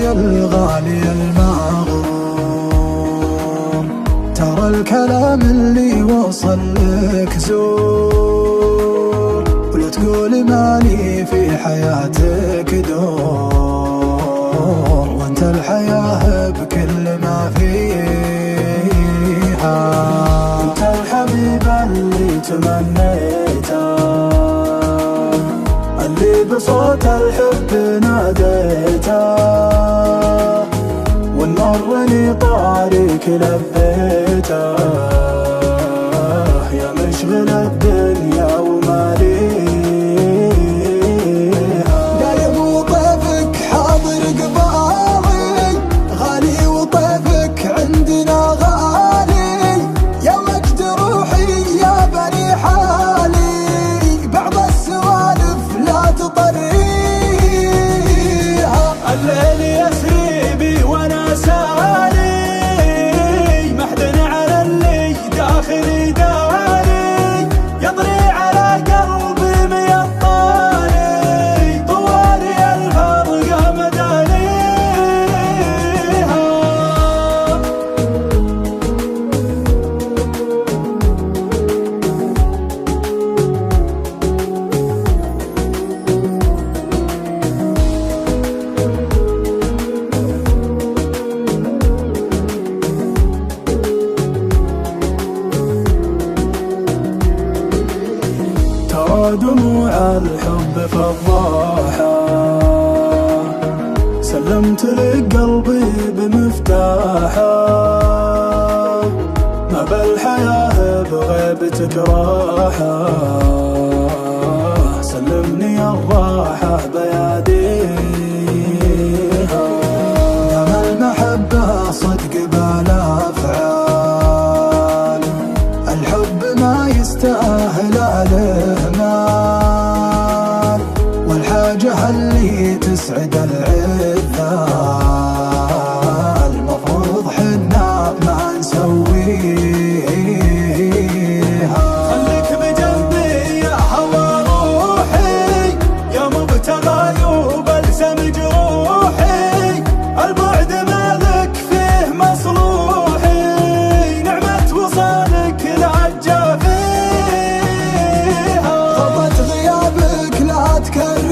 يا الغالي المغروم، ترى الكلام اللي وصل لك زور، ولا تقول مالي في حياتك دور، وانت الحياة بكل ما فيها. انت الحبيب اللي تمنيته، اللي بصوت الحب ناديته، والمرني طارق لبيته، يا مشغل الدنيا وما ليها. دايم وطيفك حاضر قبالي، غالي وطيفك عندنا غالي، يا مجد روحي يا بني حالي، بعض السوالف لا تطريها. الليل يسري بي وانا سالي، محدن على اللي داخلي داري، يطري على قلبي ميطاني، طوالي الفرقة مدانيها. دموع الحب فضاحة، سلمت لك قلبي بمفتاحه، ما بالحياة بغيبتك راحة، سلمني الراحة بياديها. دام المحبة صدق بالأفعال، الحب ما يستاهل الإهمال، والحاجة اللي تسعد العذال، المفروض حنا ما نسويها. خليك بجنبي يا هوى روحي، يا مبتغى وبلسم جروحي، البعد مالك فيه مصلوحي، نعمة وصالك لا تجافيها. غيابك لا تكرر